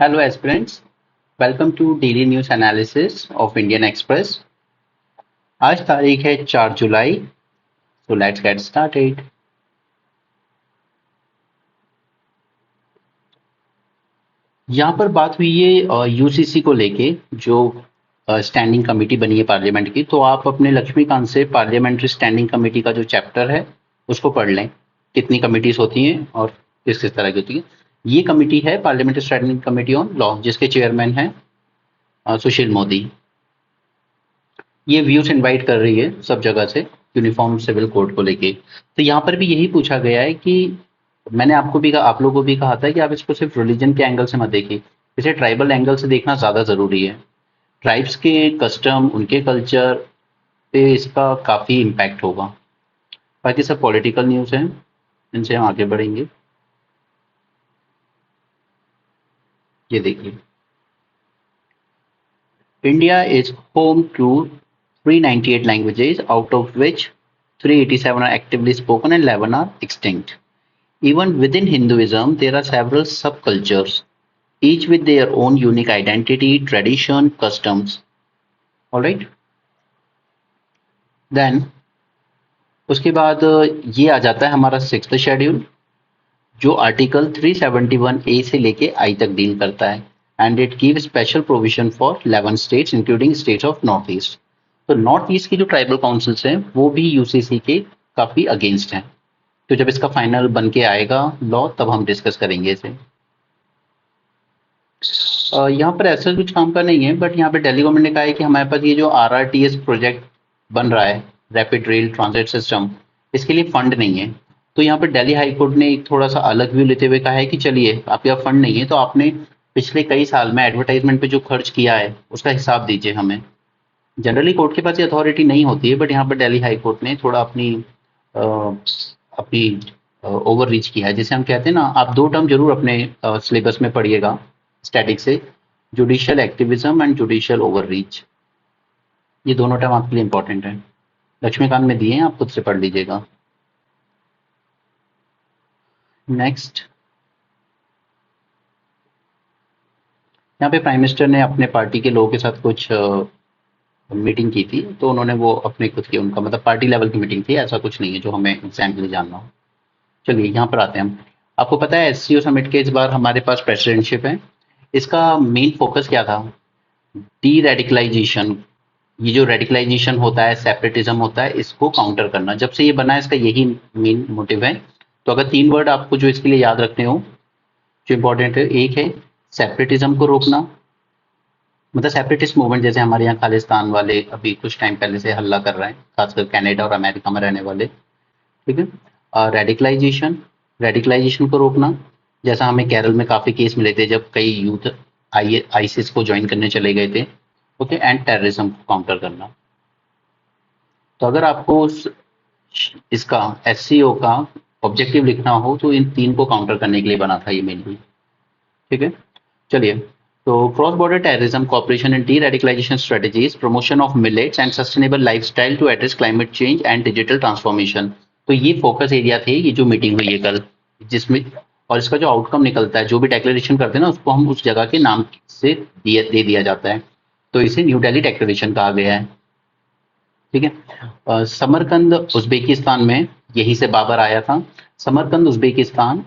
Hello aspirants, welcome to Daily News Analysis of Indian Express. आज तारीख है 4 जुलाई, so let's get started. यहाँ पर बात हुई है यूसीसी को लेके जो स्टैंडिंग कमेटी बनी है पार्लियामेंट की, तो आप अपने लक्ष्मीकांत से पार्लियामेंट्री स्टैंडिंग कमेटी का जो चैप्टर है उसको पढ़ लें, कितनी कमिटीज होती हैं और किस किस तरह की होती है। ये कमेटी है parliamentary standing committee on law, जिसके चेयरमैन हैं सुशील मोदी। ये व्यूज इनवाइट कर रही है सब जगह से यूनिफॉर्म सिविल कोड को लेके। तो यहाँ पर भी यही पूछा गया है कि मैंने आपको भी कहा, आप लोगों को भी कहा था कि आप इसको सिर्फ रिलीजन के एंगल से मत देखिए, इसे ट्राइबल एंगल से देखना ज़्यादा ज़रूरी है। ट्राइब्स के कस्टम, उनके कल्चर पे इसका काफ़ी इम्पैक्ट होगा। बाकी सब पॉलिटिकल न्यूज़ हैं, इनसे हम आगे बढ़ेंगे। ये देखिए, India is home to 398 languages, out of which 387 are actively spoken and 11 are extinct. Even within Hinduism, there are several subcultures, each with their own unique identity, tradition, customs. Alright? Then, उसके बाद ये आ जाता है हमारा 6th schedule, जो article 371A से लेके I तक डील करता है, and it give special provision for 11 states including states of north east. तो नॉर्थ ईस्ट की जो ट्राइबल काउंसिल्स हैं वो भी यूसीसी के काफ़ी अगेंस्ट हैं। तो जब इसका फाइनल बन के आएगा लॉ, तब हम डिस्कस करेंगे इसे। यहाँ पर ऐसा कुछ काम का नहीं है, बट यहाँ पे दिल्ली गवर्नमेंट ने कहा है कि हमारे पास ये जो RRTS प्रोजेक्ट बन रहा है, रैपिड रेल ट्रांजिट सिस्टम, इसके लिए फंड नहीं है। तो यहाँ पर दिल्ली हाई कोर्ट ने एक थोड़ा सा अलग व्यू लेते हुए कहा है कि चलिए, आपके पास फंड नहीं है तो आपने पिछले कई साल में एडवर्टाइजमेंट पे जो खर्च किया है उसका हिसाब दीजिए हमें। जनरली कोर्ट के पास ये अथॉरिटी नहीं होती है, बट यहाँ पर दिल्ली हाई कोर्ट ने थोड़ा अपनी ओवर रीच किया है, जिसे हम कहते हैं ना। आप दो टर्म जरूर अपने सिलेबस में पढ़िएगा स्टैटिक से, judicial activism and judicial over reach. ये दोनों टर्म आपके लिए इंपॉर्टेंट है, लक्ष्मीकांत में दिए हैं, आप खुद से पढ़ लीजिएगा। नेक्स्ट, यहाँ पे प्राइम मिनिस्टर ने अपने पार्टी के लोगों के साथ कुछ मीटिंग की थी, तो उन्होंने वो अपने खुद की, उनका मतलब पार्टी लेवल की मीटिंग थी, ऐसा कुछ नहीं है जो हमें एग्जाम के लिए जानना हो। चलिए यहाँ पर आते हैं हम। आपको पता है SCO समिट के इस बार हमारे पास प्रेसिडेंटशिप है। इसका मेन फोकस क्या था? Deradicalisation. ये जो रेडिकलाइजेशन होता है, सेपरेटिज्म होता है, इसको काउंटर करना। जब से ये बना है इसका यही मेन मोटिव है। तो अगर 3 वर्ड आपको जो इसके लिए याद रखने हो जो इंपॉर्टेंट है, एक है सेपरेटिज्म को रोकना, मतलब सेपरेटिस्ट मूवमेंट, जैसे हमारे यहाँ खालिस्तान वाले अभी कुछ टाइम पहले से हल्ला कर रहे हैं, खासकर कनाडा और अमेरिका में रहने वाले। ठीक है। रेडिकलाइजेशन, रेडिकलाइजेशन को रोकना, जैसा हमें केरल में काफ़ी केस मिले थे जब कई यूथ आईसिस को ज्वाइन करने चले गए थे। ओके। एंड टेररिज्म को काउंटर करना। तो अगर आपको इसका SCO का ऑब्जेक्टिव लिखना हो तो इन 3 को काउंटर करने के लिए बना था ये मेनली। ठीक है, चलिए। तो cross border terrorism, cooperation and deradicalisation strategies, promotion of millets and sustainable lifestyle to address climate change and digital transformation. तो ये फोकस एरिया थे, ये जो मीटिंग हुई है कल, जिसमें, और इसका जो आउटकम निकलता है, जो भी डिक्लेरेशन करते हैं ना, उसको हम उस जगह के नाम से दे दिया जाता है। तो इसे न्यू दिल्ली डिक्लेरेशन कहा गया है। ठीक है। समरकंद उज्बेकिस्तान में, यहीं से बाबर आया था। समरकंद उज्बेकिस्तान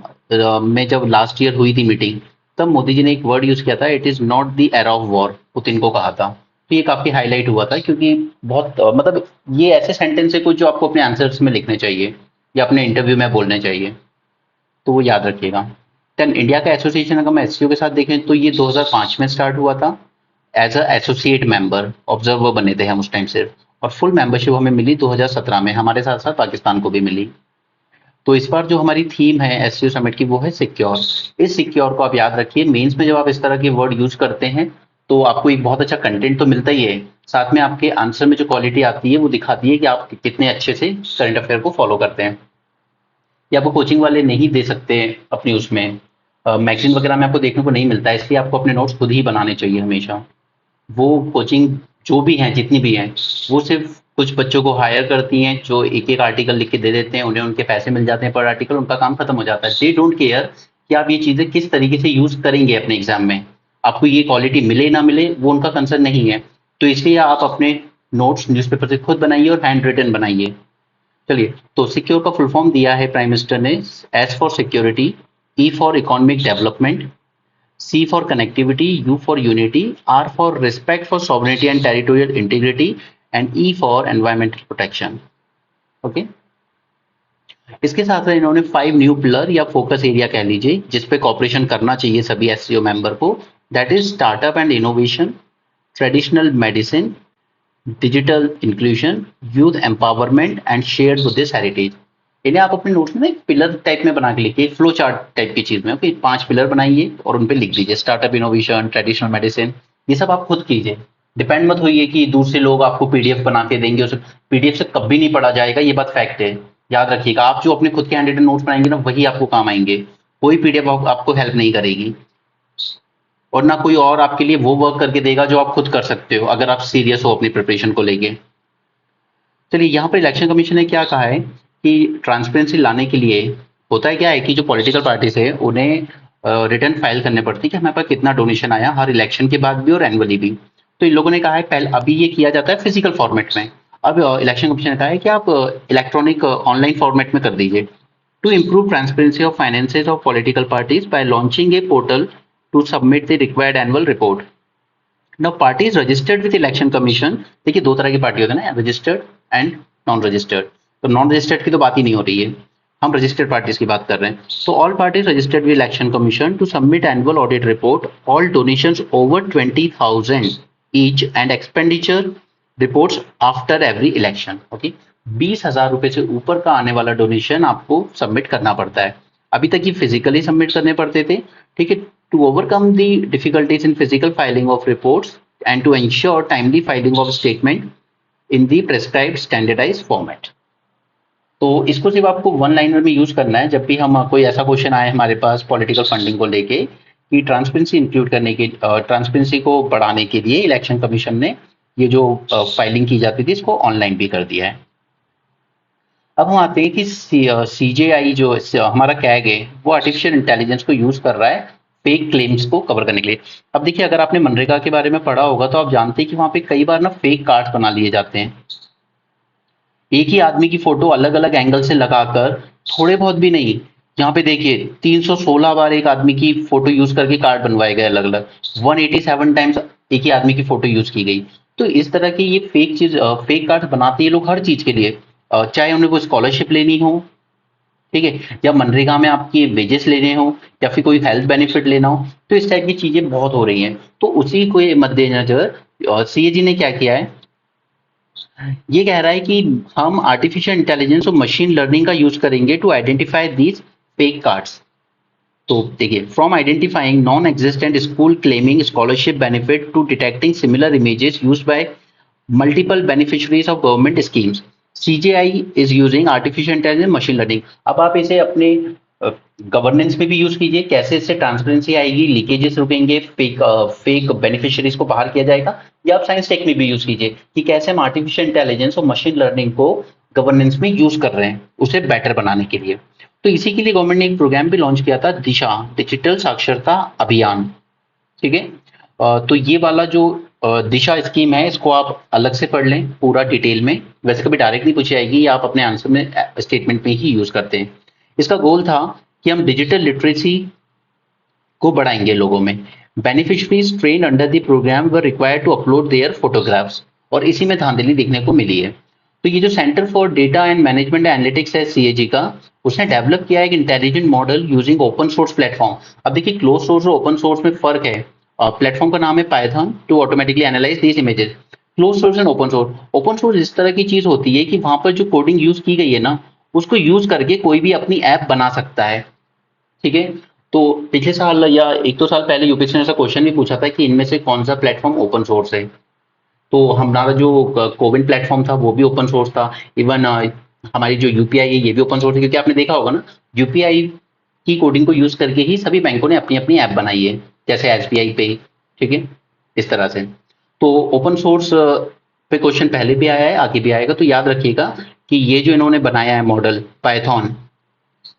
में जब लास्ट ईयर हुई थी मीटिंग, तब मोदी जी ने एक वर्ड यूज किया था, it is not the era of war, Putin को कहा था। तो ये काफी हाईलाइट हुआ था, क्योंकि बहुत मतलब ये ऐसे सेंटेंस है कुछ जो आपको अपने आंसर्स में लिखने चाहिए या अपने इंटरव्यू में बोलने चाहिए, तो वो याद रखिएगा। देन इंडिया का एसोसिएशन अगर हम SCO के साथ देखें तो ये 2005 में स्टार्ट हुआ था। As a associate member, observer बने थे हम उस टाइम सिर्फ, और फुल मेंबरशिप हमें मिली 2017 में, हमारे साथ साथ पाकिस्तान को भी मिली। तो इस बार जो हमारी थीम है SCO समिट की, वो है सिक्योर। इस सिक्योर को आप याद रखिए, मेंस में जब आप इस तरह के वर्ड यूज करते हैं तो आपको एक बहुत अच्छा कंटेंट तो मिलता ही है, साथ में आपके आंसर में जो क्वालिटी आती है वो दिखाती है कि आप कितने अच्छे से करंट अफेयर को फॉलो करते हैं। या आपको कोचिंग वाले नहीं दे सकते अपनी उसमें, मैगजीन वगैरह में आपको देखने को नहीं मिलता है, इसलिए आपको अपने नोट्स खुद ही बनाने चाहिए हमेशा। वो कोचिंग जो भी हैं, जितनी भी हैं, वो सिर्फ कुछ बच्चों को हायर करती हैं जो एक एक आर्टिकल लिख के दे देते हैं, उन्हें उनके पैसे मिल जाते हैं पर आर्टिकल, उनका काम खत्म हो जाता है। दे डोंट केयर कि आप ये चीज़ें किस तरीके से यूज करेंगे अपने एग्जाम में। आपको ये क्वालिटी मिले ना मिले वो उनका कंसर्न नहीं है। तो इसलिए आप अपने नोट्स न्यूज़पेपर से खुद बनाइए और हैंड रिटन बनाइए। चलिए, तो सिक्योर का फुल फॉर्म दिया है प्राइम मिनिस्टर ने, S for security, E for economic development, C for connectivity, U for unity, R for respect for sovereignty and territorial integrity, and E for environmental protection. Okay, इसके साथ साथ इन्होंने 5 new pillar या focus area कह लीजिए जिस पे corporation करना चाहिए सभी एससीओ मेंबर को। That is startup and innovation, traditional medicine, digital inclusion, youth empowerment and shared Buddhist heritage. इन्हें आप अपने नोट्स में एक पिलर टाइप में बना के लिखिए, फ्लो चार्ट टाइप की चीज में। ओके, 5 पिलर बनाइए और उन पे लिख दीजिए स्टार्टअप, इनोवेशन, ट्रेडिशनल मेडिसिन। ये सब आप खुद कीजिए, डिपेंड मत होइए कि दूर से लोग आपको पीडीएफ बना के देंगे, उस पीडीएफ से कभी नहीं पढ़ा जाएगा, ये बात फैक्ट है। याद रखिएगा, आप जो अपने खुद के हैंड रिटन नोट्स बनाएंगे ना वही आपको काम आएंगे, कोई पीडीएफ आपको हेल्प नहीं करेगी और ना कोई और आपके लिए वो वर्क करके देगा जो आप खुद कर सकते हो अगर आप सीरियस हो अपनी प्रिपरेशन को लेके। चलिए, यहाँ पर इलेक्शन कमीशन ने क्या कहा है कि ट्रांसपेरेंसी लाने के लिए होता है क्या है कि जो पॉलिटिकल पार्टीज है उन्हें रिटर्न फाइल करने पड़ती है कि हमारे पास कितना डोनेशन आया हर इलेक्शन के बाद भी और एनुअली भी। तो इन लोगों ने कहा है पहले, अभी ये किया जाता है फिजिकल फॉर्मेट में, अब इलेक्शन कमीशन ने कहा है कि आप इलेक्ट्रॉनिक ऑनलाइन फॉर्मेट में कर दीजिए। To improve transparency of finances of political parties by launching a portal to submit the required annual report. Now parties registered with election commission, देखिए दो तरह की पार्टी होते हैं ना, रजिस्टर्ड एंड नॉन रजिस्टर्ड। तो नॉन रजिस्टर्ड की तो बात ही नहीं हो रही है, हम रजिस्टर्ड पार्टीज की बात कर रहे हैं। तो all parties registered with election commission to submit annual audit report, all donations over 20,000 each and expenditure reports after every election. Okay, 20,000 रुपए से ऊपर का आने वाला डोनेशन आपको सबमिट करना पड़ता है। अभी तक ये फिजिकली सबमिट करने पड़ते थे, ठीक है। To overcome the difficulties in physical filing of reports and to ensure timely filing of statement in the prescribed standardized format. तो इसको सिर्फ आपको वन लाइनर में यूज करना है जब भी हम कोई ऐसा क्वेश्चन आए हमारे पास पॉलिटिकल फंडिंग को लेके कि ट्रांसपेरेंसी इंक्लूड करने के, ट्रांसपेरेंसी को बढ़ाने के लिए इलेक्शन कमीशन ने ये जो फाइलिंग की जाती थी इसको ऑनलाइन भी कर दिया है। अब हम आते हैं कि सीजेआई जो हमारा कैग है वो आर्टिफिशियल इंटेलिजेंस को यूज कर रहा है फेक क्लेम्स को कवर करने के लिए। अब देखिए, अगर आपने मनरेगा के बारे में पढ़ा होगा तो आप जानते हैं कि वहां पे कई बार ना फेक कार्ड्स बना लिए जाते हैं, एक ही आदमी की फोटो अलग अलग एंगल से लगाकर, थोड़े बहुत भी नहीं। यहाँ पे देखिए 316 बार एक आदमी की फोटो यूज करके कार्ड बनवाए गए अलग अलग, 187 टाइम्स एक ही आदमी की फोटो यूज की गई। तो इस तरह के ये फेक कार्ड बनाते हैं लोग हर चीज के लिए, चाहे उन्हें कोई स्कॉलरशिप लेनी हो, ठीक है, या मनरेगा में आपकी वेजेस लेने हो या फिर कोई हेल्थ बेनिफिट लेना हो। तो इस टाइप की चीजें बहुत हो रही हैं। तो उसी को मद्देनजर सीएजी ने क्या किया है, ये कह रहा है कि हम आर्टिफिशियल इंटेलिजेंस और मशीन लर्निंग का यूज करेंगे to identify these fake cards. तो देखिए, from identifying non existent school claiming scholarship benefit to detecting similar images used by multiple beneficiaries of government schemes, CJI is using artificial intelligence machine learning. अब आप इसे अपने governance में भी use कीजिए, कैसे इससे ट्रांसपेरेंसी आएगी, लीकेजेस रुकेंगे, फेक बेनिफिशियरीज को बाहर किया जाएगा। या आप साइंस टेक में भी यूज कीजिए कि कैसे हम आर्टिफिशियल इंटेलिजेंस और मशीन लर्निंग को गवर्नेंस में यूज कर रहे हैं उसे बेटर बनाने के लिए। तो इसी के लिए गवर्नमेंट ने एक प्रोग्राम भी लॉन्च किया था, दिशा डिजिटल साक्षरता अभियान, ठीक है। तो ये वाला जो दिशा स्कीम है इसको आप अलग से पढ़ लें पूरा डिटेल में, वैसे कभी डायरेक्ट नहीं पूछी जाएगी, आप अपने आंसर में स्टेटमेंट में ही यूज करते हैं। इसका गोल था कि हम डिजिटल लिटरेसी को बढ़ाएंगे लोगों में। Beneficiaries train under the programme were required to upload their photographs, और इसी में धांधली देखने को मिली है। तो ये जो centre for data and management analytics है सीएजी का, उसने डेवलप किया है एक intelligent model using open source platform. अब देखिए, क्लोज सोर्स और ओपन सोर्स में फर्क है। प्लेटफॉर्म का नाम है Python to automatically analyse these images. Close source and open source इस तरह की चीज होती है कि वहां पर जो कोडिंग यूज की गई है ना उसको यूज करके कोई भी अपनी ऐप बना सकता है, ठीक है। तो पिछले साल या एक दो साल पहले यूपीएससी ने ऐसा क्वेश्चन भी पूछा था कि इनमें से कौन सा प्लेटफॉर्म ओपन सोर्स है। तो हमारा जो कोविन प्लेटफॉर्म था वो भी ओपन सोर्स था। इवन हमारी जो यूपीआई है ये भी ओपन सोर्स है, क्योंकि आपने देखा होगा ना यूपीआई की कोडिंग को यूज करके ही सभी बैंकों ने अपनी अपनी ऐप बनाई है, जैसे एसबीआई पे, ठीक है, इस तरह से। तो ओपन सोर्स पे क्वेश्चन पहले भी आया है, आगे भी आएगा। तो याद रखिएगा कि ये जो इन्होंने बनाया है मॉडल पाइथन,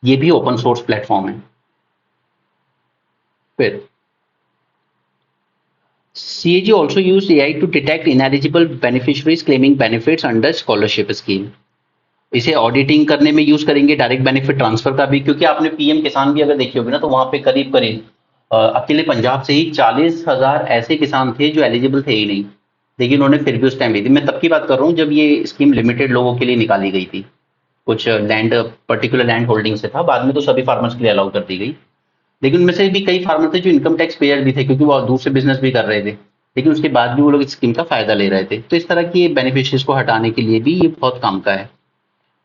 ये भी ओपन सोर्स प्लेटफॉर्म है। फिर CAG also used AI to detect ineligible beneficiaries claiming benefits under scholarship scheme. इसे ऑडिटिंग करने में यूज करेंगे, डायरेक्ट बेनिफिट ट्रांसफर का भी, क्योंकि आपने पीएम किसान भी अगर देखी होगी ना तो वहां पे करीब करीब अकेले पंजाब से ही 40,000 ऐसे किसान थे जो एलिजिबल थे ही नहीं, लेकिन उन्होंने फिर भी उस टाइम ली थी। मैं तब की बात कर रहा हूँ जब ये स्कीम लिमिटेड लोगों के लिए निकाली गई थी, कुछ लैंड पर्टिकुलर लैंड होल्डिंग से था, बाद में तो सभी फार्मर्स के लिए अलाउ कर दी गई। लेकिन उनमें से भी कई फार्मर थे जो इनकम टैक्स पेयर भी थे, क्योंकि वो दूर से बिजनेस भी कर रहे थे, लेकिन उसके बाद भी वो लोग इस स्कीम का फायदा ले रहे थे। तो इस तरह की बेनिफिशियरीज को हटाने के लिए भी ये बहुत काम का है।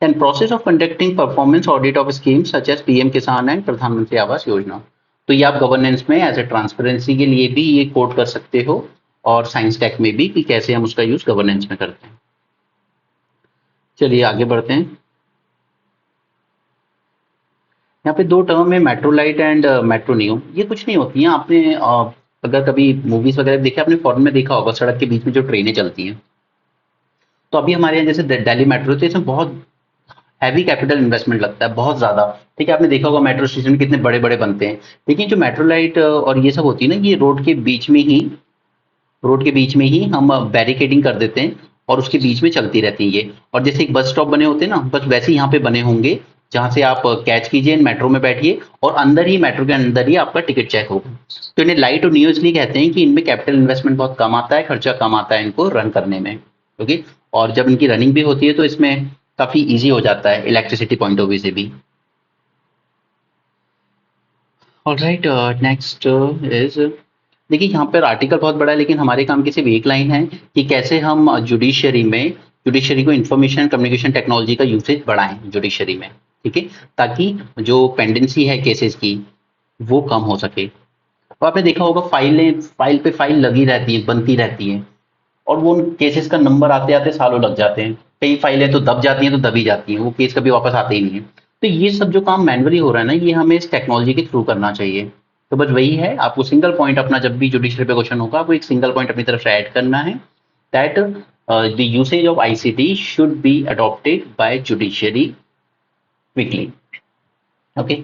And process of conducting performance audit of schemes such as PM Kisan and Pradhan Mantri Awas योजना। तो ये आप गवर्नेंस में एज ए ट्रांसपेरेंसी के लिए भी ये कोट कर सकते हो, और साइंस टेक में भी कि कैसे हम उसका यूज गवर्नेंस में करते हैं। चलिए आगे बढ़ते हैं। यहाँ पे दो टर्म है, मेट्रोलाइट एंड मेट्रोनियो। ये कुछ नहीं होती हैं, आपने अगर कभी मूवीज वगैरह देखे, आपने फॉरेन में देखा होगा सड़क के बीच में जो ट्रेनें चलती हैं। तो अभी हमारे यहाँ जैसे दिल्ली मेट्रो, तो इसमें बहुत हैवी कैपिटल इन्वेस्टमेंट लगता है, बहुत ज्यादा। ठीक है, आपने देखा होगा मेट्रो स्टेशन कितने बड़े बड़े बनते हैं, लेकिन जो मेट्रोलाइट और ये सब होती है ना, ये रोड के बीच में ही हम बैरिकेडिंग कर देते हैं और उसके बीच में चलती रहती है ये। और जैसे एक बस स्टॉप बने होते हैं ना, बस वैसे ही यहाँ पे बने होंगे, जहां से आप कैच कीजिए, मेट्रो में बैठिए और अंदर ही, मेट्रो के अंदर ही आपका टिकट चेक होगा। तो इन्हें लाइट और नियो इसलिए कहते हैं कि इनमें कैपिटल इन्वेस्टमेंट बहुत कम आता है, खर्चा कम आता है इनको रन करने में। ओके, और जब इनकी रनिंग भी होती है तो इसमें काफी इजी हो जाता है इलेक्ट्रिसिटी पॉइंट ऑफ व्यू से भी। ऑलराइट, नेक्स्ट इज, देखिए यहाँ पर आर्टिकल बहुत बड़ा है, लेकिन हमारे काम की सिर्फ एक लाइन है कि कैसे हम जुडिशरी को इंफॉर्मेशन कम्युनिकेशन टेक्नोलॉजी का यूसेज बढ़ाएं जुडिशरी में। ठीक है, ताकि जो पेंडेंसी है केसेस की वो कम हो सके। तो आपने देखा होगा फाइल पे फाइल लगी रहती है, बनती रहती है, और वो उन केसेस का नंबर आते आते सालों लग जाते हैं। कई फाइलें तो दब जाती हैं, तो दबी जाती हैं, वो केस कभी वापस आते ही नहीं है। तो ये सब जो काम मैनुअली हो रहा है ना, ये हमें इस टेक्नोलॉजी के थ्रू करना चाहिए। तो बस वही है, आपको सिंगल पॉइंट अपना, जब भी जुडिशरी पे क्वेश्चन होगा, आपको एक सिंगल पॉइंट अपनी तरफ से ऐड करना है, that the usage of ICT should be adopted by judiciary quickly. Okay,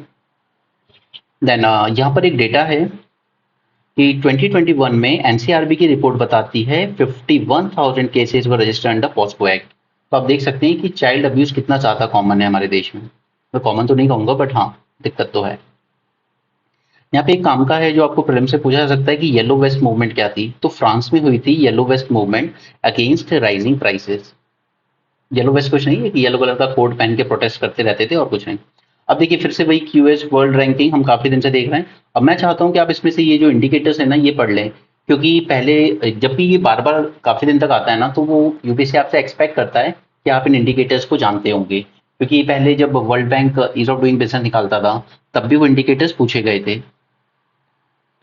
then यहाँ पर एक डेटा है कि 2021 में एनसीआरबी की रिपोर्ट बताती है 51,000 केसेस वर रजिस्टर्ड अंडर पॉस्को एक्ट। तो आप देख सकते हैं कि चाइल्ड अब्यूज कितना ज्यादा कॉमन है हमारे देश में। मैं कॉमन तो नहीं कहूंगा, बट हाँ दिक्कत तो है। यहाँ पे एक काम का है जो आपको प्रीलिम से पूछा जा सकता है कि येलो वेस्ट मूवमेंट क्या थी। तो फ्रांस में हुई थी yellow vest movement against rising prices. Yellow vest कुछ नहीं है कि येलो कलर का कोट पहन के प्रोटेस्ट करते रहते थे, और कुछ नहीं। अब देखिए फिर से वही क्यूएस वर्ल्ड रैंकिंग हम काफी दिन से देख रहे हैं। अब मैं चाहता हूं कि आप इसमें से ये जो इंडिकेटर्स है ना, ये पढ़ लें, क्योंकि पहले जब भी ये बार बार काफी दिन तक आता है ना, तो वो यूपीएससी आपसे एक्सपेक्ट करता है कि आप इन इंडिकेटर्स को जानते होंगे, क्योंकि पहले जब World Bank ease of doing business निकालता था, तब भी वो इंडिकेटर्स पूछे गए थे।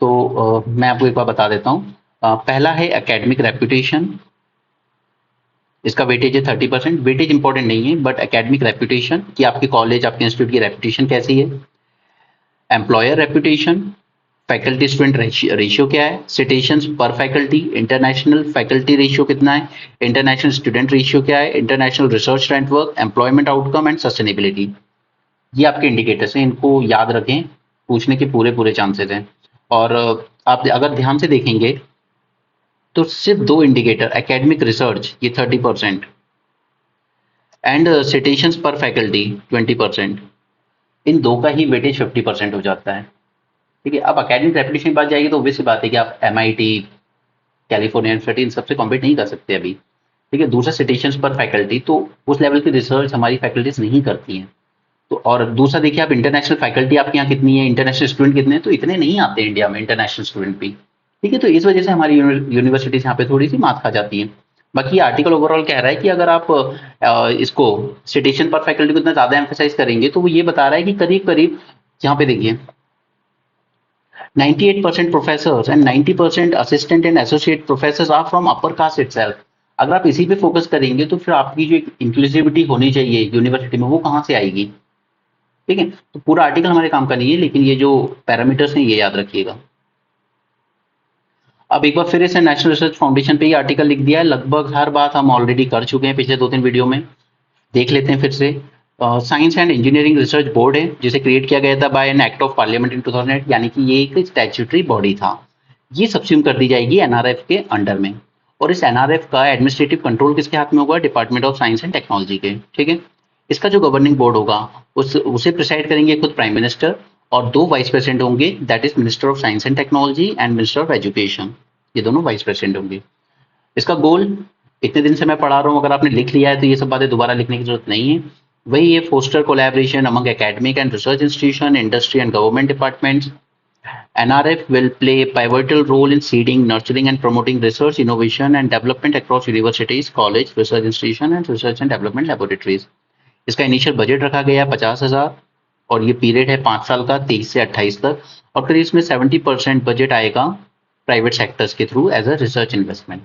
तो मैं आपको एक बार बता देता हूँ। पहला है एकेडमिक रेपुटेशन, इसका वेटेज है 30%। वेटेज इंपॉर्टेंट नहीं है, बट एकेडमिक रेपुटेशन कि आपके कॉलेज, आपके इंस्टीट्यूट की रेपुटेशन कैसी है। Employer reputation, faculty student ratio क्या है, सिटेशंस पर फैकल्टी, इंटरनेशनल फैकल्टी रेशियो कितना है, इंटरनेशनल स्टूडेंट रेशियो क्या है, international research network, employment outcome and sustainability. ये आपके इंडिकेटर्स हैं, इनको याद रखें, पूछने के पूरे पूरे चांसेस हैं। और आप अगर ध्यान से देखेंगे तो सिर्फ दो इंडिकेटर, एकेडमिक रिसर्च ये 30% एंड सिटेशंस पर फैकल्टी 20%, इन दो का ही वेटेज 50% हो जाता है। ठीक है, अब एकेडमिक रेपुटेशन की बात जाएगी तो obvious सी बात है कि आप एमआईटी, कैलिफोर्निया यूनिवर्सिटी, इन सबसे कॉम्पीट नहीं कर सकते अभी। ठीक है, दूसरा सिटेशंस पर फैकल्टी, तो उस लेवल की रिसर्च हमारी फैकल्टीज नहीं करती हैं। तो और दूसरा देखिए आप, इंटरनेशनल फैकल्टी आपके यहाँ कितनी है, इंटरनेशनल स्टूडेंट कितने हैं, तो इतने नहीं आते इंडिया में इंटरनेशनल स्टूडेंट भी। ठीक है, तो इस वजह से हमारी यूनिवर्सिटीज यहाँ पे थोड़ी सी मात खा जाती हैं। बाकी ये आर्टिकल ओवरऑल कह रहा है कि अगर आप इसको सिटेशन पर फैकल्टी को इतना ज्यादा एम्फेसाइज करेंगे, तो वो ये बता रहा है कि करीब करीब यहाँ पे देखिए 98% professors and 90% assistant and associate professors are from upper caste itself. अगर आप इसी पे फोकस करेंगे तो फिर आपकी जो इंक्लूसिविटी होनी चाहिए यूनिवर्सिटी में, वो कहाँ से आएगी। ठीक है, तो पूरा आर्टिकल हमारे काम का नहीं है, लेकिन ये जो पैरामीटर्स हैं ये याद रखिएगा। अब एक बार फिर से नेशनल रिसर्च फाउंडेशन पे ये आर्टिकल लिख दिया है, लगभग हर बात हम ऑलरेडी कर चुके हैं पिछले 2-3 वीडियो में, देख लेते हैं फिर से। Science and engineering research board है, जिसे क्रिएट किया गया था by an act of parliament in 2008, यानी कि ये एक स्टैट्यूटरी बॉडी था। ये सब्स्यूम कर दी जाएगी एनआरएफ के अंडर में। और इस एनआरएफ का एडमिनिस्ट्रेटिव कंट्रोल किसके हाथ में होगा? Department of science and technology के। ठीक है, इसका जो गवर्निंग बोर्ड होगा उसे प्रिसाइड करेंगे खुद प्राइम मिनिस्टर, और 2 वाइस प्रेसिडेंट होंगे, that is minister of science and technology and minister of education. ये दोनों वाइस प्रेसिडेंट होंगे। इसका गोल, इतने दिन से मैं पढ़ा रहा हूँ, अगर आपने लिख लिया है तो ये सब बातें दोबारा लिखने की जरूरत नहीं है। वही है, foster collaboration among academic and research institution, industry and government departments. NRF will play a pivotal role in seeding, nurturing, and promoting research, innovation, and development across universities, college, research institution, and research and development laboratories. इसका initial budget रखा गया है 50,000 और ये period है 5 साल का, 23 से 28 तक। और फिर इसमें 70% बजट आएगा प्राइवेट सेक्टर्स के through as a research investment.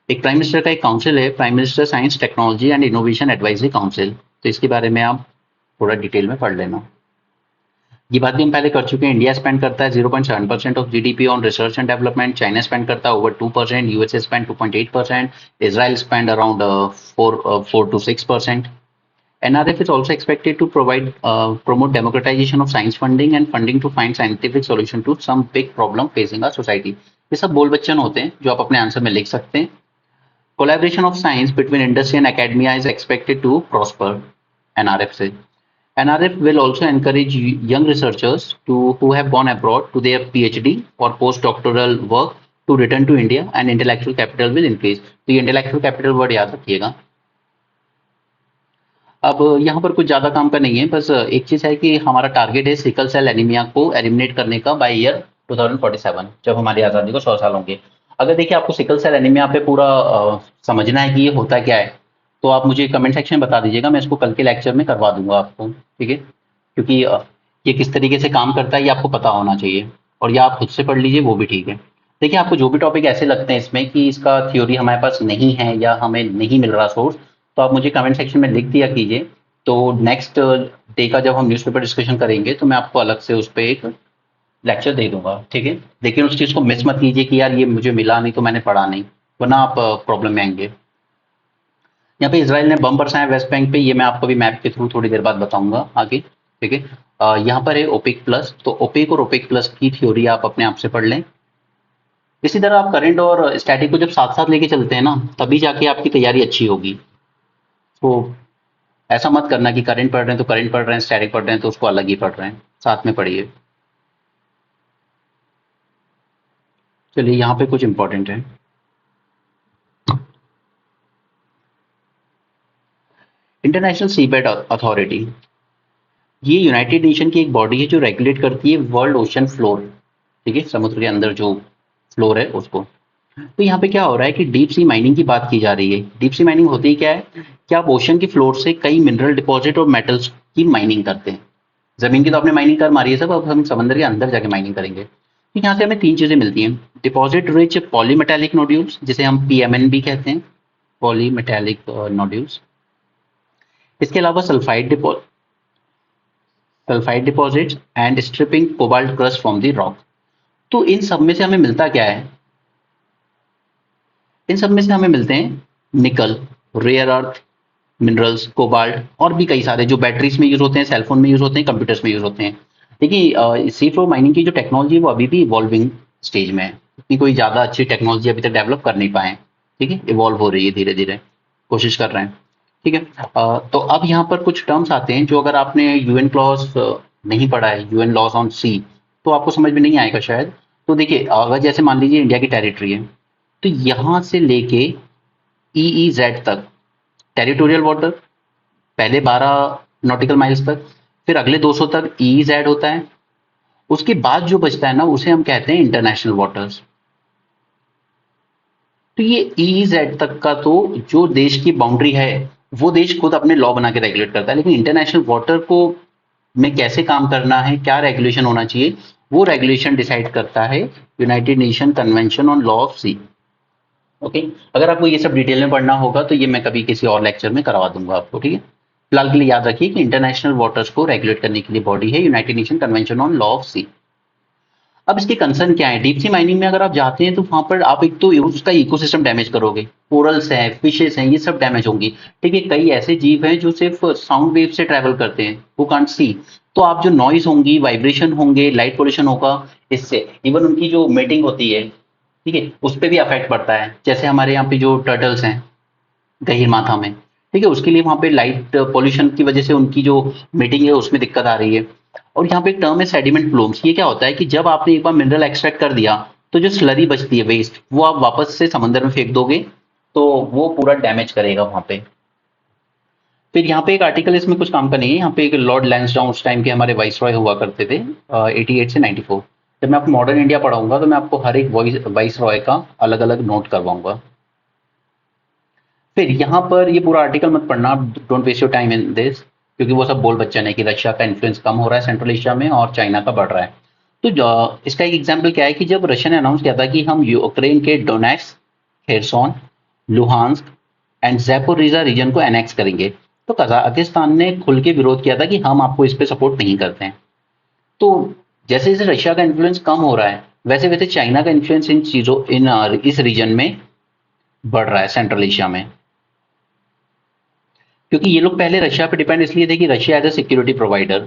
एक प्राइम मिनिस्टर का एक काउंसिल है, prime minister science technology and innovation advisory council, तो इसके बारे में आप थोड़ा डिटेल में पढ़ लेना। ये बात भी हम पहले कर चुके हैं। इंडिया स्पेंड करता है 0.7% of GDP on research and development, China spend करता है over 2%, USA spend 2.8%, Israel spend around 4 to 6%. NRF is also expected to promote democratization of science funding and funding to find scientific solution to some big problem facing our society. ये सब बोल बच्चन होते हैं जो आप अपने आंसर में लिख सकते हैं। Collaboration of science between industry and academia is expected to prosper NRF से। NRF will also encourage young researchers who have gone abroad to their PhD or postdoctoral work to return to India and intellectual capital will increase। तो ये intellectual capital word याद रखिएगा। अब यहाँ पर कुछ ज़्यादा काम का नहीं है, बस एक चीज़ है कि हमारा टारगेट है सिकल सेल एनीमिया को एलिमिनेट करने का बाय ईयर 2047, जब हमारी आज़ादी को 100 साल होंगे। अगर देखिए आपको सिकल सेल एनीमिया पे पूरा समझना है कि ये होता क्या है, तो आप मुझे कमेंट सेक्शन में बता दीजिएगा, मैं इसको कल के लेक्चर में करवा दूंगा आपको। ठीक है, क्योंकि ये किस तरीके से काम करता है ये आपको पता होना चाहिए, और या आप खुद से पढ़ लीजिए वो भी ठीक है। देखिए आपको जो भी टॉपिक ऐसे लगते हैं इसमें कि इसका थ्योरी हमारे पास नहीं है या हमें नहीं मिल रहा सोर्स, तो आप मुझे कमेंट सेक्शन में लिख दिया कीजिए। तो नेक्स्ट डे का जब हम न्यूज़पेपर डिस्कशन करेंगे तो मैं आपको अलग से उस पर एक लेक्चर दे दूंगा। ठीक है, लेकिन उस चीज़ को मिस मत कीजिए कि यार ये मुझे मिला नहीं तो मैंने पढ़ा नहीं, वरना आप प्रॉब्लम में आएंगे। यहाँ पे इसराइल ने बम बरसाया वेस्ट बैंक पे, ये मैं आपको भी मैप के थ्रू थोड़ी देर बाद बताऊंगा आगे। ठीक है, यहाँ पर है ओपेक प्लस, तो ओपेक और ओपेक प्लस की थ्योरी आप अपने आप से पढ़ लें। इसी तरह आप करंट और स्टैटिक को जब साथ साथ लेके चलते हैं ना, तभी जाके आपकी तैयारी अच्छी होगी। तो ऐसा मत करना कि करंट पढ़ रहे हैं तो करंट पढ़ रहे हैं, स्टैटिक पढ़ रहे हैं तो उसको अलग ही पढ़ रहे हैं, साथ में पढ़िए। चलिए यहाँ पे कुछ इंपॉर्टेंट है। इंटरनेशनल सीबेड अथॉरिटी, ये यूनाइटेड नेशन की एक बॉडी है जो रेगुलेट करती है वर्ल्ड ओशन फ्लोर। ठीक है, समुद्र के अंदर जो फ्लोर है उसको। तो यहाँ पे क्या हो रहा है कि डीप सी माइनिंग की बात की जा रही है। डीप सी माइनिंग होती क्या है कि आप ओशन की फ्लोर से कई मिनरल डिपॉजिट और मेटल्स की माइनिंग करते हैं। जमीन की तो आपने माइनिंग कर मारी है सब, अब हम समंदर के अंदर जाके माइनिंग करेंगे। तो यहाँ से हमें 3 चीजें मिलती हैं। डिपॉजिट रिच पॉलीमेटेलिक नोड्यूल्स, जिसे हम PMN भी कहते हैं, पॉलीमेटेलिक नोड्यूल्स। इसके अलावा sulphide deposits and stripping cobalt crust from the rock. तो इन सब में से हमें मिलता क्या है? इन सब में से हमें मिलते हैं निकल, रेयर अर्थ मिनरल्स, कोबाल्ट और भी कई सारे जो बैटरीज में यूज होते हैं, सेलफोन में यूज होते हैं, कंप्यूटर्स में यूज होते हैं। देखिए सी फ्लोर माइनिंग की जो टेक्नोलॉजी है वो अभी भी इवॉल्विंग स्टेज में है, इतनी कोई ज़्यादा अच्छी टेक्नोलॉजी अभी तक डेवलप कर नहीं पाए। ठीक है, इवॉल्व हो रही है धीरे धीरे, कोशिश कर रहे हैं। ठीक है, तो अब यहाँ पर कुछ टर्म्स आते हैं जो अगर आपने यूएन क्लॉज नहीं पढ़ा है, यूएन लॉज ऑन सी, तो आपको समझ में नहीं आएगा शायद। तो देखिए अगर जैसे मान लीजिए इंडिया की टेरिटरी है, तो यहाँ से लेके EEZ तक टेरिटोरियल वाटर, पहले 12 नॉटिकल माइल्स तक, फिर अगले 200 तक EEZ होता है। उसके बाद जो बचता है ना उसे हम कहते हैं इंटरनेशनल वाटर्स। तो ये EEZ तक का तो जो देश की बाउंड्री है वो देश खुद अपने लॉ बना के रेगुलेट करता है, लेकिन इंटरनेशनल वाटर को में कैसे काम करना है, क्या रेगुलेशन होना चाहिए, वो रेगुलेशन डिसाइड करता है United Nation Convention on Law of Sea. Okay, अगर आपको ये सब डिटेल में पढ़ना होगा तो ये मैं कभी किसी और लेक्चर में करवा दूंगा आपको। ठीक है, फिलहाल के लिए याद रखिए कि इंटरनेशनल वाटर्स को रेगुलेट करने के लिए बॉडी है United Nation Convention on Law of Sea. अब इसके कंसर्न क्या है? डीप सी माइनिंग में अगर आप जाते हैं तो वहां पर आप एक तो उसका इकोसिस्टम डैमेज करोगे, कोरल्स हैं, फिशेस हैं, ये सब डैमेज होंगी। ठीक है, कई ऐसे जीव हैं जो सिर्फ साउंड वेव से ट्रेवल करते हैं, वो कांट सी, तो आप जो नॉइज होंगी, वाइब्रेशन होंगे, लाइट पोल्यूशन होगा, इससे इवन उनकी जो मीटिंग होती है, ठीक है, उस पे भी अफेक्ट पड़ता है। जैसे हमारे यहाँ पे जो टर्टल्स हैं गहीर माथा में, ठीक है, उसके लिए वहां पे लाइट पोल्यूशन की वजह से उनकी जो मीटिंग है उसमें दिक्कत आ रही है। और यहाँ पे एक टर्म है सेडिमेंट प्लूम्स। ये क्या होता है कि जब आपने एक बार मिनरल एक्सट्रैक्ट कर दिया तो जो स्लरी बचती है वेस्ट, वो आप वापस से समंदर में फेंक दोगे तो वो पूरा डैमेज करेगा वहां पे। फिर यहाँ पे एक आर्टिकल इसमें कुछ काम का नहीं है। यहाँ पे एक लॉर्ड लैंसडाउन उस टाइम के हमारे वाइस रॉय हुआ करते थे 88 से 94। जब मैं आपको मॉडर्न इंडिया पढ़ाऊंगा तो मैं आपको हर एक वाइस रॉय का अलग अलग नोट करवाऊंगा। फिर यहाँ पर ये पूरा आर्टिकल मत पढ़ना, don't waste your time in this, क्योंकि वो सब बोल बच्चन है कि रशिया का इन्फ्लुएंस कम हो रहा है सेंट्रल एशिया में और चाइना का बढ़ रहा है। तो इसका एक एग्जाम्पल क्या है कि जब रशिया ने अनाउंस किया था कि हम यूक्रेन के Donetsk, Kherson, Luhansk and Zaporizhzhia region को एनेक्स करेंगे, तो कजाकिस्तान ने खुल के विरोध किया था कि हम आपको इस पे सपोर्ट नहीं करते हैं। तो जैसे जैसे रशिया का इन्फ्लुएंस कम हो रहा है, वैसे वैसे चाइना का इन्फ्लुएंस इन चीजों इस रीजन में बढ़ रहा है, सेंट्रल एशिया में। क्योंकि ये लोग पहले रशिया पे डिपेंड इसलिए थे कि Russia as a security provider,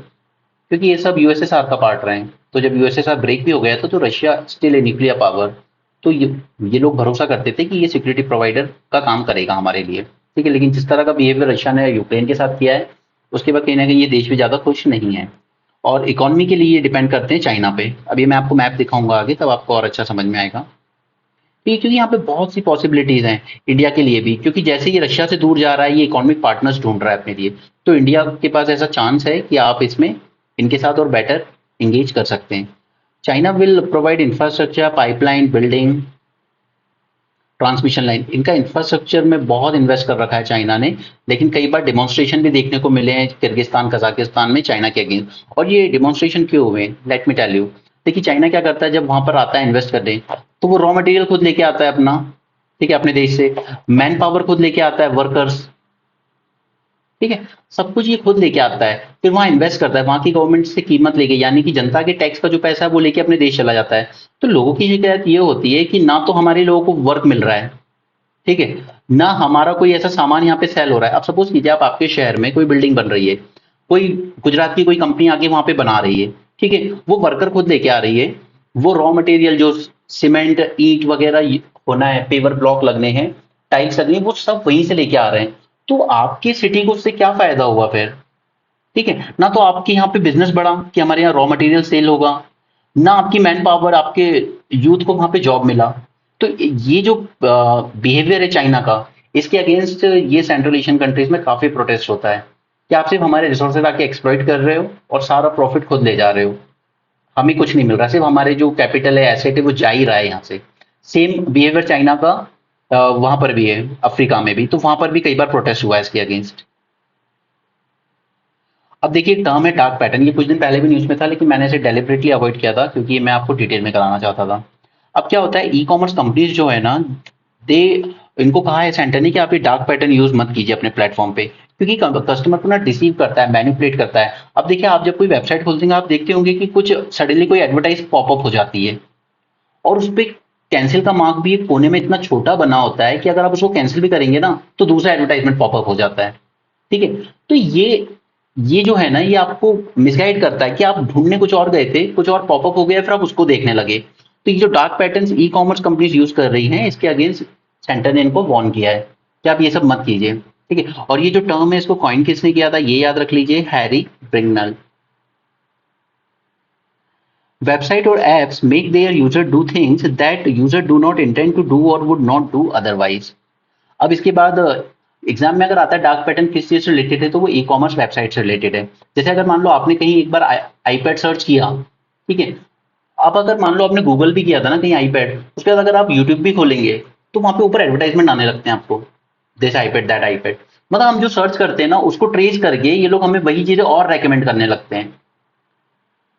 क्योंकि ये सब यूएसएसआर का पार्ट रहे हैं। तो जब यूएसएसआर ब्रेक भी हो गया था तो Russia still a nuclear power, तो ये लोग भरोसा करते थे कि ये सिक्योरिटी प्रोवाइडर का काम करेगा हमारे लिए, ठीक है। लेकिन जिस तरह का बिहेवियर रशिया ने यूक्रेन के साथ किया है, उसके बाद कहीं ना कहीं ये देश भी ज्यादा खुश नहीं है और इकोनॉमी के लिए ये डिपेंड करते हैं चाइना पे। अभी मैं आपको मैप दिखाऊंगा आगे, तब आपको और अच्छा समझ में आएगा। क्योंकि यहाँ पे बहुत सी पॉसिबिलिटीज हैं इंडिया के लिए भी, क्योंकि जैसे ये रशिया से दूर जा रहा है, ये इकोनॉमिक पार्टनर्स ढूंढ रहा है अपने लिए, तो इंडिया के पास ऐसा चांस है कि आप इसमें इनके साथ और बेटर इंगेज कर सकते हैं। China will provide infrastructure, pipeline, building, transmission line. इनका इंफ्रास्ट्रक्चर में बहुत इन्वेस्ट कर रखा है चाइना ने, लेकिन कई बार डिमॉन्स्ट्रेशन भी देखने को मिले हैं किर्गिस्तान, कजाकिस्तान में चाइना के अगेंस्ट। और ये डिमॉन्स्ट्रेशन क्यों हुए, लेट मी टेल यू। देखिए चाइना क्या करता है, जब वहां पर आता है इन्वेस्ट करने, तो वो रॉ मटेरियल खुद लेके आता है अपना, ठीक है, अपने देश से, मैन पावर खुद लेके आता है, वर्कर्स, ठीक है, सब कुछ ये खुद लेके आता है, फिर वहां इन्वेस्ट करता है, वहां की गवर्नमेंट से कीमत लेके, यानी कि जनता के टैक्स का जो पैसा है वो लेके अपने देश चला जाता है। तो लोगों की शिकायत ये होती है कि ना तो हमारे लोगों को वर्क मिल रहा है, ठीक है, ना हमारा कोई ऐसा सामान यहाँ पे सेल हो रहा है। अब सपोज कीजिए आप, आपके शहर में कोई बिल्डिंग बन रही है, कोई गुजरात की कोई कंपनी आके वहां पे बना रही है, ठीक है, वो वर्कर खुद लेके आ रही है, वो रॉ मटेरियल जो सीमेंट, ईंट वगैरह होना है, पेवर ब्लॉक लगने हैं, टाइल्स लगने हैं, वो सब वहीं से लेके आ रहे हैं। तो आपकी सिटी को उससे क्या फायदा हुआ फिर, ठीक है ना। तो आपके यहाँ पे बिजनेस बढ़ा कि हमारे यहाँ रॉ मटेरियल सेल होगा, ना आपकी मैन पावर, आपके यूथ को वहां पे जॉब मिला। तो ये जो बिहेवियर है चाइना का, इसके अगेंस्ट ये सेंट्रल एशियन कंट्रीज में काफी प्रोटेस्ट होता है कि आप सिर्फ हमारे रिसोर्सेज आके एक्सप्लॉइट कर रहे हो और सारा प्रॉफिट खुद ले जा रहे हो, हमें कुछ नहीं मिल रहा, सिर्फ हमारे जो कैपिटल है, एसेट है, वो जा ही रहा है यहाँ से। सेम बिहेवियर चाइना का वहां पर भी है, अफ्रीका में भी, तो वहां पर भी कई बार प्रोटेस्ट हुआ है इसके अगेंस्ट। अब देखिए एक टर्म है डार्क पैटर्न, ये कुछ दिन पहले भी न्यूज़ में था, लेकिन मैंने इसे डेलिबरेटली अवॉइड किया था क्योंकि ये मैं आपको डिटेल में कराना चाहता था। अब क्या होता है, ई कॉमर्स कंपनीज जो है ना, दे इनको कहा है सेंटर ने कि आप ये डार्क पैटर्न यूज मत कीजिए अपने प्लेटफॉर्म पे, क्योंकि कस्टमर को ना डिसीव करता है, मैनिपुलेट करता है। अब देखिए आप जब कोई वेबसाइट खोलते हैं, आप देखते होंगे कि कुछ सडनली कोई एडवर्टाइज पॉपअप हो जाती है और उस पर कैंसिल का मार्क भी एक कोने में इतना छोटा बना होता है कि अगर आप उसको कैंसिल भी करेंगे ना तो दूसरा एडवर्टाइजमेंट पॉपअप हो जाता है, ठीक है। तो ये जो है ना, ये आपको मिसगाइड करता है कि आप ढूंढने कुछ और गए थे, कुछ और पॉपअप हो गया, फिर आप उसको देखने लगे। तो ये जो dark patterns e commerce companies use कर रही हैं, इसके अगेंस्ट सेंटर ने इनको वार्न किया है कि आप ये सब मत कीजिए, ठीक है। और ये जो टर्म है, इसको कॉइन किसने किया था, ये याद रख लीजिए, हैरी ब्रिंगनल। वेबसाइट और apps make their user do things that user do not intend to do और वुड नॉट डू अदरवाइज। अब इसके बाद एग्जाम में अगर आता है डार्क पैटर्न किस चीज से रिलेटेड है, तो वो ई कॉमर्स वेबसाइट से रिलेटेड है। जैसे अगर मान लो आपने कहीं एक बार आईपैड सर्च किया, ठीक है, आप अगर मान लो आपने गूगल भी किया था ना कहीं आईपैड, उसके बाद अगर आप यूट्यूब भी खोलेंगे तो वहां पे ऊपर एडवर्टाइजमेंट आने लगते हैं आपको, दिस आईपैड, दैट आईपैड। मतलब हम जो सर्च करते हैं ना, उसको ट्रेस करके ये लोग हमें वही चीजें और रेकमेंड करने लगते हैं,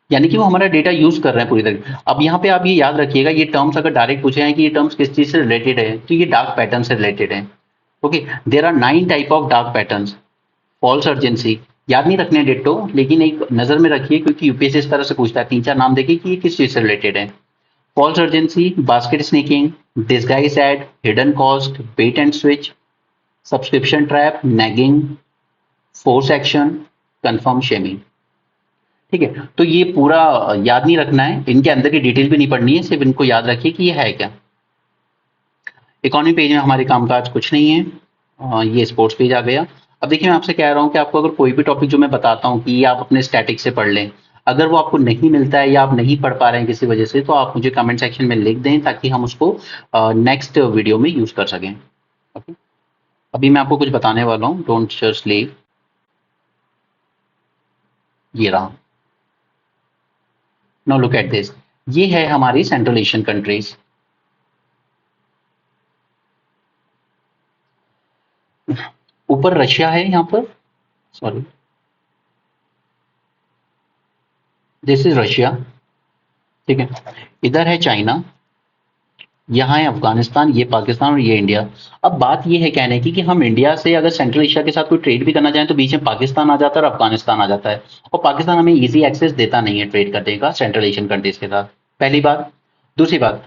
यानी कि वो हमारा डेटा यूज कर रहे हैं पूरी तरह। अब यहाँ पे आप ये याद रखिएगा, ये टर्म्स अगर डायरेक्ट पूछे हैं कि ये टर्म्स किस चीज से रिलेटेड है, तो ये डार्क पैटर्न से रिलेटेड है। Okay, there are 9 type of dark patterns. False urgency याद नहीं रखने डिट्टो, लेकिन एक नजर में रखिए क्योंकि यूपीएससी इस तरह से पूछता है, 3-4 नाम देखिए कि ये किस चीज से रिलेटेड है। False urgency, basket sneaking, disguise ad, hidden cost, bait and switch, subscription trap, nagging, force action, confirm shaming, ठीक है, तो ये पूरा याद नहीं रखना है, इनके अंदर की डिटेल भी नहीं पढ़नी है, सिर्फ इनको याद रखिए कि ये है क्या। इकोनॉमी पेज में हमारे कामकाज कुछ नहीं है। ये स्पोर्ट्स पेज आ गया। अब देखिए मैं आपसे कह रहा हूँ कि आपको अगर कोई भी टॉपिक जो मैं बताता हूँ कि ये आप अपने स्टैटिक से पढ़ लें, अगर वो आपको नहीं मिलता है या आप नहीं पढ़ पा रहे हैं किसी वजह से, तो आप मुझे कमेंट सेक्शन में लिख दें ताकि हम उसको नेक्स्ट वीडियो में यूज कर सकें। ओके, अभी मैं आपको कुछ बताने वाला हूँ, डोंट जस्ट लीव। ये रहा, नाउ लुक एट दिस। ये है हमारी सेंट्रल एशियन कंट्रीज। ऊपर रशिया है यहाँ पर, सॉरी, दिस इज रशिया। ठीक है, इधर है चाइना, यहाँ है अफगानिस्तान, ये पाकिस्तान और ये इंडिया। अब बात ये है कहने की कि हम इंडिया से अगर सेंट्रल एशिया के साथ कोई ट्रेड भी करना चाहें तो बीच में पाकिस्तान आ जाता है और अफगानिस्तान आ जाता है, और पाकिस्तान हमें इजी एक्सेस देता नहीं है ट्रेड करने का सेंट्रल एशियन कंट्रीज के साथ। पहली बात। दूसरी बात,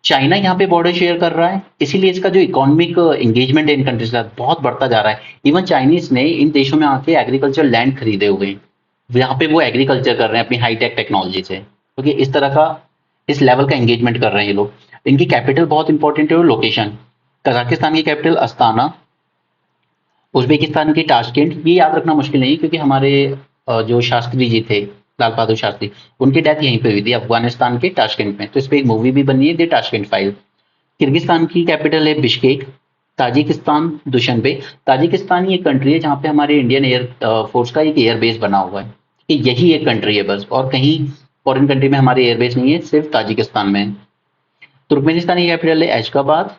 चाइना यहाँ पे बॉर्डर शेयर कर रहा है, इसीलिए इसका जो इकोनॉमिक एंगेजमेंट है इन कंट्रीज के साथ बहुत बढ़ता जा रहा है। इवन चाइनीज ने इन देशों में आके एग्रीकल्चर लैंड खरीदे हुए हैं, यहाँ पे वो एग्रीकल्चर कर रहे हैं अपनी हाईटेक टेक्नोलॉजी से। क्योंकि इस तरह का, इस लेवल का एंगेजमेंट कर रहे हैं ये लोग। इनकी कैपिटल बहुत इंपॉर्टेंट है और लोकेशन। कजाकिस्तान की कैपिटल अस्ताना, उज्बेकिस्तान की ताशकेंट। ये याद रखना मुश्किल नहीं क्योंकि हमारे जो शास्त्री जी थे, लाल बहादुर शास्त्री, उनकी डेथ यहीं पे हुई थी अफगानिस्तान के ताशकेंट में, तो इस पे एक मूवी भी बनी है, द ताशकेंट फाइल। किर्गिस्तान की कैपिटल है बिश्केक। ताजिकिस्तान दुशनबे। ताजिकिस्तान ये कंट्री है जहाँ पे हमारे इंडियन एयर फोर्स का एक एयरबेस बना हुआ है, कि यही एक कंट्री है बस, और कहीं फॉरेन कंट्री में हमारे एयरबेस नहीं है, सिर्फ ताजिकिस्तान में है। तुर्कमेनिस्तान की कैपिटल है Ashgabat.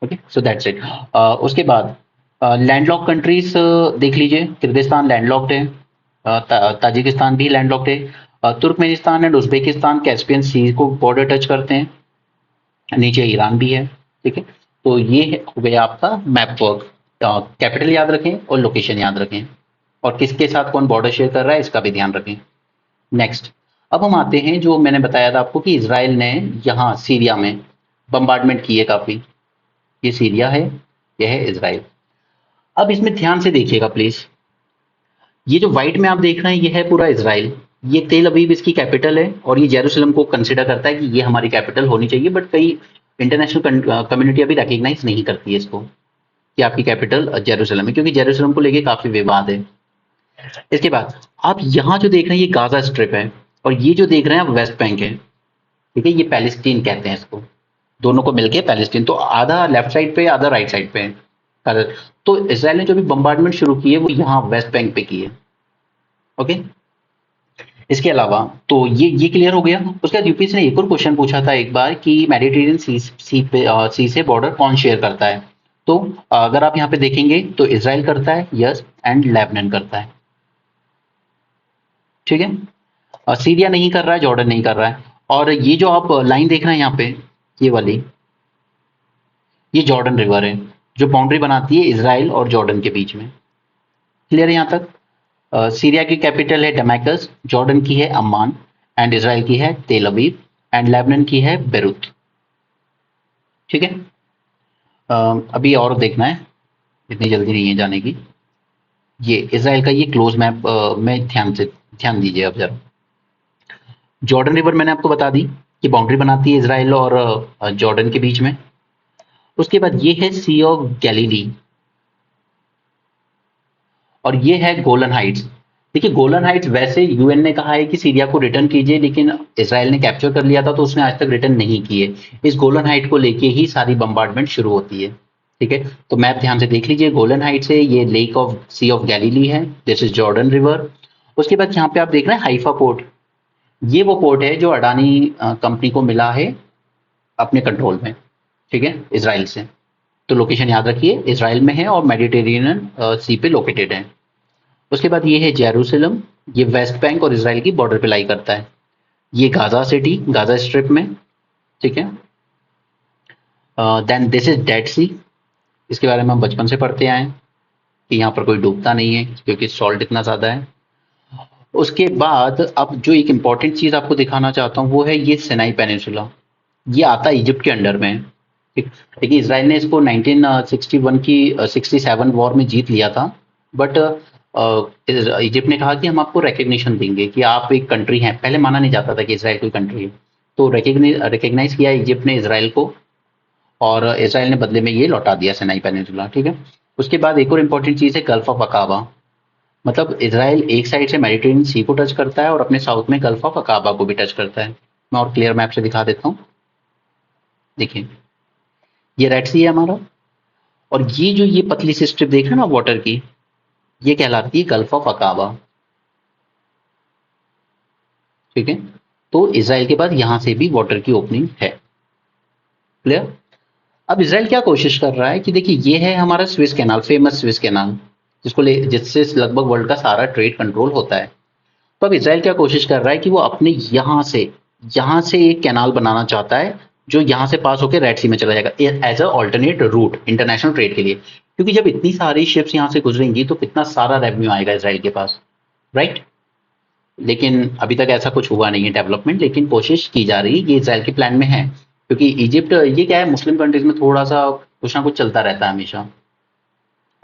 Okay, so that's it. उसके बाद लैंडलॉक कंट्रीज देख लीजिए, किर्गिस्तान लैंडलॉक्ड है, ताजिकिस्तान भी लैंडलॉक्ड है, Turkmenistan and Uzbekistan Caspian Sea को बॉर्डर टच करते हैं, नीचे ईरान भी है। ठीक है, तो ये हो गया आपका मैप वर्क। कैपिटल याद रखें और लोकेशन याद रखें, और किसके साथ कौन बॉर्डर शेयर कर रहा है इसका भी ध्यान रखें। नेक्स्ट, अब हम आते हैं जो मैंने बताया था आपको कि इसराइल ने यहाँ सीरिया में बम्बार्डमेंट की है काफी। ये सीरिया है, यह है इसराइल। अब इसमें ध्यान से देखिएगा प्लीज, ये जो व्हाइट में आप देख रहे हैं ये है पूरा इसराइल। ये तेल अवीव इसकी कैपिटल है, और ये जेरूसलम को कंसिडर करता है कि ये हमारी कैपिटल होनी चाहिए, बट कई इंटरनेशनल कम्युनिटी अभी रिकॉग्नाइज नहीं करती है इसको कि आपकी कैपिटल जेरूसलम है, क्योंकि जेरूसलम को लेके काफी विवाद है। इसके बाद आप यहाँ जो देख रहे हैं ये गाजा स्ट्रिप है, और ये जो देख रहे हैं आप वेस्ट बैंक है। ठीक है, ये पैलेस्टीन कहते हैं इसको, दोनों को मिलके पैलेस्टीन। तो आधा लेफ्ट साइड पे आधा राइट साइड पे है। तो इसराइल ने जो भी बम्बार्डमेंट शुरू की है वो यहाँ वेस्ट बैंक पे की है। ओके, इसके अलावा तो ये क्लियर हो गया। उसके बाद यूपीएससी ने एक और क्वेश्चन पूछा था एक बार कि मेडिटेरियन सी से बॉर्डर कौन शेयर करता है। तो अगर आप यहाँ पे देखेंगे तो इसराइल करता है, यस, एंड लेबनान करता है। ठीक है, सीरिया नहीं कर रहा है, जॉर्डन नहीं कर रहा है। और ये जो आप लाइन देख रहे हैं यहाँ पे, ये वाली, ये जॉर्डन रिवर है जो बाउंड्री बनाती है इसराइल और जॉर्डन के बीच में। क्लियर है यहाँ तक। सीरिया की कैपिटल है डमैकस, जॉर्डन की है अम्मान, एंड इसराइल की है तेल अवीव, एंड लेबनान की है बेरूत। ठीक है, अभी और देखना है, इतनी जल्दी नहीं है जाने की। ये इसराइल का ये क्लोज मैप में ध्यान दीजिए अब जरा। जॉर्डन रिवर मैंने आपको बता दी कि बाउंड्री बनाती है इसराइल और जॉर्डन के बीच में। उसके बाद ये है सी ऑफ गैलीली, और ये है गोलन हाइट्स। देखिए गोलन हाइट्स वैसे यूएन ने कहा है कि सीरिया को रिटर्न कीजिए, लेकिन इसराइल ने कैप्चर कर लिया था तो उसने आज तक रिटर्न नहीं किए। इस गोलन हाइट को लेके ही सारी बम्बार्डमेंट शुरू होती है। ठीक है, तो मैप ध्यान से देख लीजिए। गोलन हाइट्स है, ये lake of Sea of Galilee है, दिस इज जॉर्डन रिवर। उसके बाद यहाँ पे आप देख रहे हैं हाइफा पोर्ट, ये वो पोर्ट है जो अडानी कंपनी को मिला है अपने कंट्रोल में। ठीक है, इसराइल से। तो लोकेशन याद रखिए, इसराइल में है और मेडिटेरेनियन सी पे लोकेटेड है। उसके बाद ये है जेरूसलम, ये वेस्ट बैंक और इसराइल की बॉर्डर पे लाई करता है। ये गाजा सिटी, गाजा स्ट्रिप में। ठीक है, देन दिस इज डेड सी, इसके बारे में हम बचपन से पढ़ते आए कि यहाँ पर कोई डूबता नहीं है क्योंकि सॉल्ट इतना ज्यादा है। उसके बाद अब जो एक इंपॉर्टेंट चीज आपको दिखाना चाहता हूँ वो है ये सिनाई पेनिनसुला, ये आता है इजिप्ट के अंडर में। ठीक, देखिए इसराइल ने इसको 1961 की 67 वॉर में जीत लिया था, बट इजिप्ट ने कहा कि हम आपको रिकग्निशन देंगे कि आप एक कंट्री हैं। पहले माना नहीं जाता था कि इसराइल कोई कंट्री है, तो रिकग्नाइज किया इजिप्ट ने इसराइल को, और इसराइल ने बदले में ये लौटा दिया सिनाई पेनिनसुला, ठीक है। उसके बाद एक और इम्पोर्टेंट चीज़ है गल्फ ऑफ अकाबा। मतलब इसराइल एक साइड से मेडिटेरियन सी को टच करता है और अपने साउथ में गल्फ ऑफ अकाबा को भी टच करता है। मैं और क्लियर मैप से दिखा देता हूँ। देखिए, ये रेड सी है हमारा, और ये जो ये पतली सी स्ट्रिप देख रहे हैं ना वाटर की, ये कहलाती है गल्फ ऑफ अकाबा, ठीक है। तो इसराइल के बाद यहां से भी वाटर की ओपनिंग है। क्लियर। अब इसराइल क्या कोशिश कर रहा है कि देखिए, ये है हमारा Swiss canal, famous Swiss canal, जिससे लगभग वर्ल्ड का सारा ट्रेड कंट्रोल होता है। तो अब इसराइल क्या कोशिश कर रहा है कि वो अपने यहां से एक कैनाल बनाना चाहता है, जो यहां से पास होकर रेड सी में चला जाएगा as a alternate route international trade के लिए। क्योंकि जब इतनी सारी शिप्स यहां से गुजरेंगी तो कितना सारा रेवेन्यू आएगा इसराइल के पास, राइट। लेकिन अभी तक ऐसा कुछ हुआ नहीं है डेवलपमेंट, लेकिन कोशिश की जा रही है, ये इसराइल के प्लान में है। क्योंकि इजिप्ट, ये क्या है, मुस्लिम कंट्रीज में थोड़ा सा कुछ ना कुछ चलता रहता है हमेशा,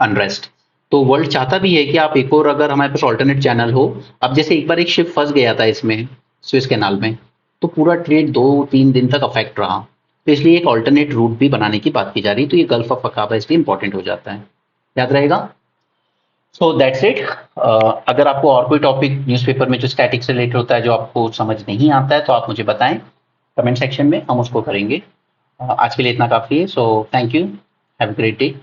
अनरेस्ट। तो वर्ल्ड चाहता भी है कि आप एक और, अगर हमारे पास ऑल्टरनेट चैनल हो। अब जैसे एक बार एक शिप फंस गया था इसमें, स्विस कैनाल में, तो पूरा ट्रेड 2-3 दिन तक अफेक्ट रहा। तो इसलिए एक ऑल्टरनेट रूट भी बनाने की बात की जा रही है। तो ये गल्फ ऑफ अकाबा इसलिए इंपॉर्टेंट हो जाता है, याद रहेगा। सो दैट्स इट। अगर आपको और कोई टॉपिक न्यूज़पेपर में जो स्टैटिक से रिलेटेड होता है जो आपको समझ नहीं आता है, तो आप मुझे बताएं कमेंट सेक्शन में, हम उसको करेंगे। आज के लिए इतना काफ़ी है। So thank you, have a great day.